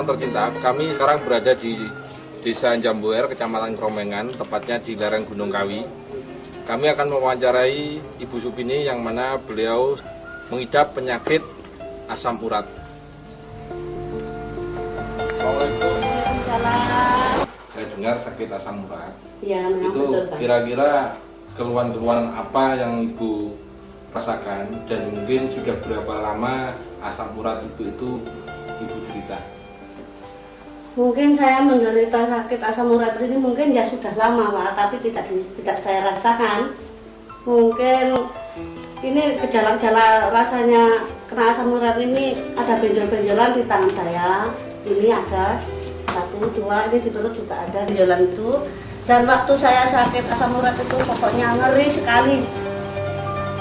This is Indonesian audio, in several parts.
tercinta, kami sekarang berada di Desa Jambuer, Kecamatan Kromengan, tepatnya di lereng Gunung Kawi. Kami akan mewawancarai Ibu Supini yang mana beliau mengidap penyakit asam urat. Assalamualaikum. Saya dengar sakit asam urat. Ya, itu kira-kira keluhan-keluhan apa yang Ibu rasakan dan mungkin sudah berapa lama asam urat itu Ibu derita? Mungkin saya menderita sakit asam urat ini mungkin ya sudah lama Pak, tapi tidak saya rasakan. Mungkin ini gejala-gejala rasanya kena asam urat ini ada benjol-benjolan di tangan saya. Ini ada 1, 2, ini di perut juga ada benjolan itu. Dan waktu saya sakit asam urat itu pokoknya ngeri sekali.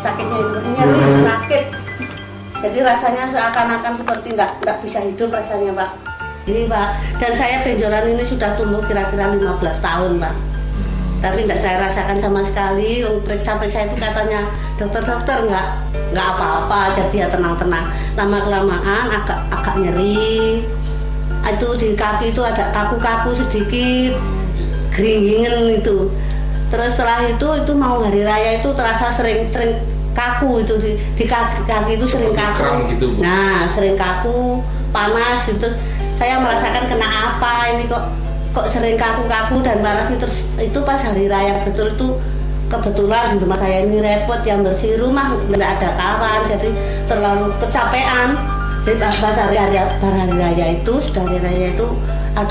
Sakitnya itu nyeri, sakit. Jadi rasanya seakan-akan seperti nggak bisa hidup rasanya Pak. Ini Pak, dan saya benjolan ini sudah tumbuh kira-kira 15 tahun Pak. Tapi tidak saya rasakan sama sekali. Periksa-periksa itu katanya dokter-dokter nggak apa-apa, jadi ya tenang-tenang. Lama-kelamaan agak nyeri. Itu di kaki itu ada kaku-kaku sedikit, geringin itu. Terus setelah itu mau hari raya itu terasa sering kaku itu di kaki itu sering kaku. Gitu, Bu. Nah, sering kaku, panas gitu. Saya merasakan kena apa ini kok sering kaku-kaku dan panas itu pas hari raya betul itu. Kebetulan di rumah saya ini repot yang bersih rumah, tidak ada kawan, jadi terlalu kecapean. Jadi pas hari raya itu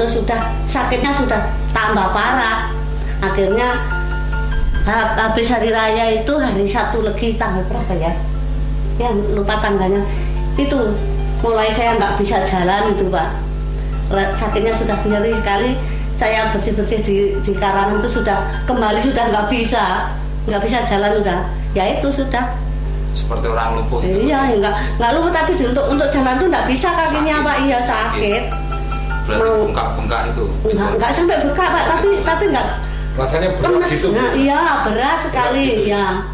sudah sakitnya sudah tambah parah. Akhirnya habis hari raya itu hari Sabtu Legi tanggal berapa ya? Ya lupa tanggalnya. Itu mulai saya nggak bisa jalan itu Pak. Sakitnya sudah nyeri sekali. Saya bersih-bersih di karangan itu sudah nggak bisa jalan sudah. Ya itu sudah. Seperti orang lumpuh. Iya, nggak lumpuh tapi untuk jalan tuh nggak bisa kakinya Pak. Iya sakit. Berarti bengkak-bengkak itu. Nggak sampai bengkak Pak, tapi nggak. Rasanya berat gitu. Nah, iya berat sekali ya.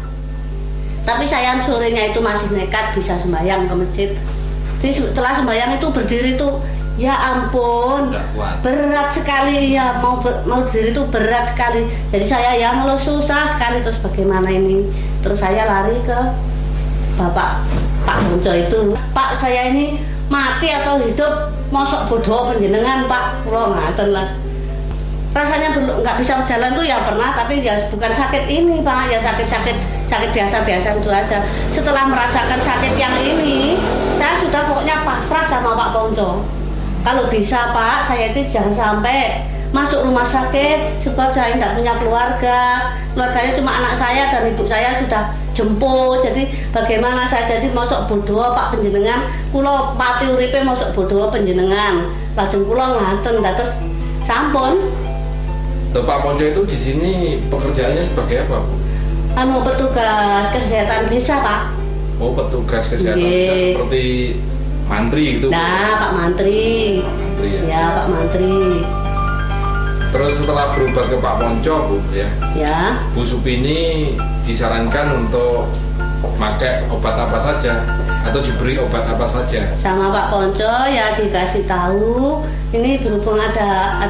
Tapi saya sorenya itu masih nekat bisa sembahyang ke masjid. Jadi setelah sembahyang itu berdiri tuh ya ampun berat sekali ya mau berdiri itu berat sekali. Jadi saya ya malah susah sekali. Terus bagaimana ini? Terus saya lari ke Pak Bonco itu. Pak saya ini mati atau hidup mosok bodoh penjenengan Pak. Kulo ngaten lah. Rasanya nggak bisa berjalan tuh ya pernah, tapi ya bukan sakit ini Pak, ya sakit biasa-biasa itu aja. Setelah merasakan sakit yang ini, saya sudah pokoknya pasrah sama Pak Ponco. Kalau bisa Pak, saya itu jangan sampai masuk rumah sakit, sebab saya tidak punya keluarganya cuma anak saya dan ibu saya sudah jemput. Jadi bagaimana saya jadi masuk bodoh Pak penjenengan, kulo pati uripe masuk bodoh penjenengan, lajeng kulo ngaten terus sampun. Pak Ponco itu di sini pekerjaannya sebagai apa, Bu? Petugas kesehatan desa, Pak. Oh, petugas kesehatan desa seperti mantri gitu. Nah, Pak Mantri. Mantri ya. Ya, Pak Mantri. Terus setelah berubah ke Pak Ponco, Bu, ya. Ya. Bu Supini disarankan untuk pakai obat apa saja atau diberi obat apa saja? Sama Pak Ponco ya dikasih tahu, ini berhubung ada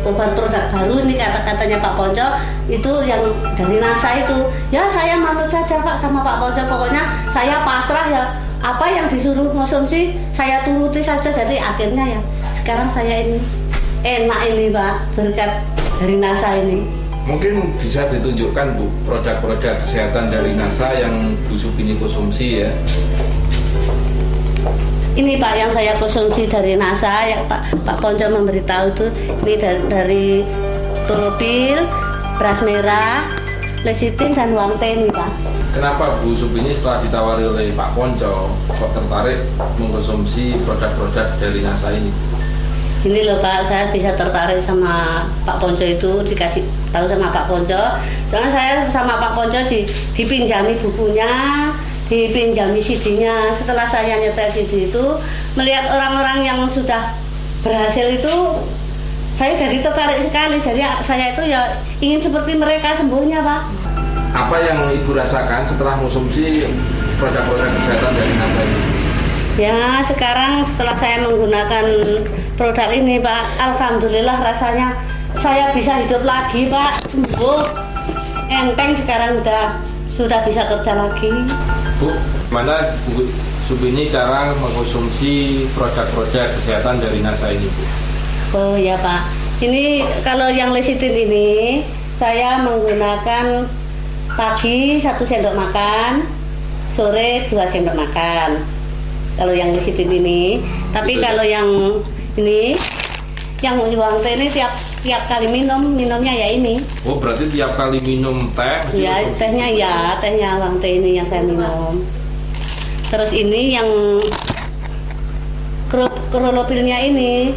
obat produk baru ini katanya Pak Ponco itu yang dari NASA itu. Ya saya manut saja Pak sama Pak Ponco, pokoknya saya pasrah ya, apa yang disuruh konsumsi saya turuti saja. Jadi akhirnya ya sekarang saya ini enak ini Pak, berkat dari NASA ini. Mungkin bisa ditunjukkan Bu produk-produk kesehatan dari NASA yang Bu Supini konsumsi ya. Ini Pak yang saya konsumsi dari NASA yang Pak Ponco memberitahu itu, ini dari klorofil, beras merah, lecitin dan wangte ini Pak. Kenapa Bu Supini setelah ditawari oleh Pak Ponco kok tertarik mengkonsumsi produk-produk dari NASA ini? Ini loh Pak, saya bisa tertarik sama Pak Ponco itu, dikasih tahu sama Pak Ponco. Soalnya saya sama Pak Ponco dipinjami bukunya, dipinjami CD-nya. Setelah saya nyetel CD itu, melihat orang-orang yang sudah berhasil itu, saya jadi tertarik sekali. Jadi saya itu ya ingin seperti mereka sembuhnya Pak. Apa yang Ibu rasakan setelah mengonsumsi produk-produk kesehatan dari NASA ini? Ya, sekarang setelah saya menggunakan produk ini, Pak, alhamdulillah rasanya saya bisa hidup lagi, Pak. Sembuh. Enteng sekarang sudah bisa kerja lagi. Bu, gimana Bu Subini cara mengkonsumsi produk-produk kesehatan dari NASA ini, Bu? Oh ya, Pak. Ini kalau yang lecitin ini saya menggunakan pagi 1 sendok makan, sore 2 sendok makan. Kalau yang lecitin ini, tapi kalau yang ini, yang Wang Teh ini tiap kali minumnya ya ini. Oh, berarti tiap kali minum teh? Ya, tehnya Wang Teh ini yang saya minum. Terus ini yang Krolopilnya ini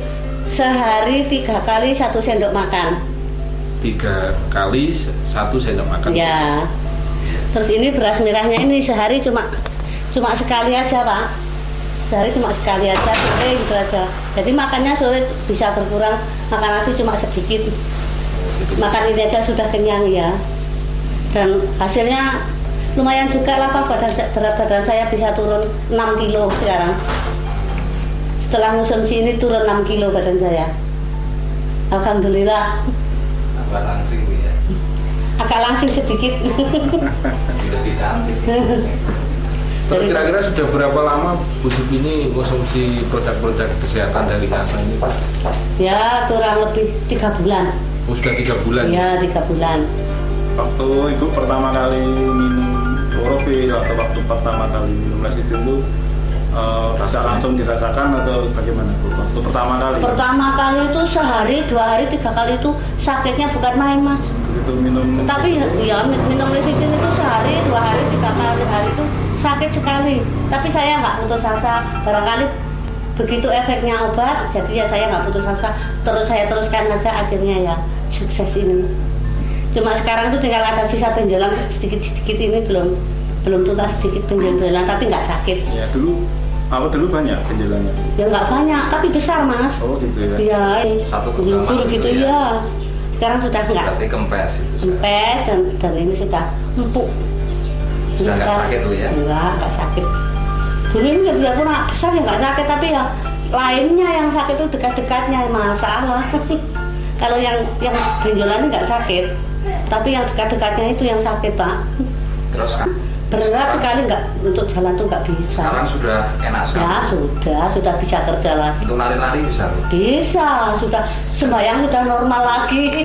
sehari 3 kali 1 sendok makan. 3 kali 1 sendok makan? Ya. Terus ini beras merahnya ini sehari cuma sekali aja, Pak. Sehari cuma sekali aja, sore gitu aja. Jadi makannya sore bisa berkurang, makan nasi cuma sedikit. Makan ini aja sudah kenyang ya. Dan hasilnya lumayan juga lah, Pak. Berat badan saya bisa turun 6 kilo sekarang. Setelah konsumsi ini turun 6 kilo badan saya. Alhamdulillah. Agak langsing Bu ya. Agak langsing sedikit. Lebih cantik. Kira-kira sudah berapa lama Bu Subini konsumsi produk-produk kesehatan dari NASA ini, Pak? Ya, kurang lebih 3 bulan. Oh, sudah 3 bulan? Ya, 3 bulan. Waktu Ibu pertama kali minum klorofil atau waktu pertama kali minum lecitin itu bisa langsung dirasakan atau bagaimana Bu? Waktu pertama kali? Pertama kali itu sehari, 2 hari, 3 kali itu sakitnya bukan main, Mas. Begitu minum. Tapi ya minum lecitin itu sehari, 2 hari, 3 kali hari itu sakit sekali. Tapi saya nggak putus asa. Barangkali begitu efeknya obat, jadi ya saya nggak putus asa. Terus saya teruskan aja, akhirnya ya sukses ini. Cuma sekarang itu tinggal ada sisa benjolan sedikit-sedikit ini belum tuntas sedikit benjolan, tapi nggak sakit. Ya dulu banyak benjolannya. Ya nggak banyak, tapi besar, Mas. Oh gitu ya. Iya, Satu genggaman gitu gitu ya. Sekarang sudah enggak. Berarti kempes itu. Kempes dan ini sudah empuk. Sudah nggak Keras. sakit, Bu, ya? Enggak sakit. Dulu ini udah pun besar ya nggak sakit, tapi ya lainnya yang sakit itu dekat-dekatnya masalah. Kalau yang benjolan ini nggak sakit, tapi yang dekat-dekatnya itu yang sakit, Pak. Terus kan Berat sekali, nggak untuk jalan tuh nggak bisa. sekarang sudah enak sekali. Ya sudah bisa kerja lagi. Untuk lari-lari bisa Bu? Bisa, sudah sembahyang sudah normal lagi.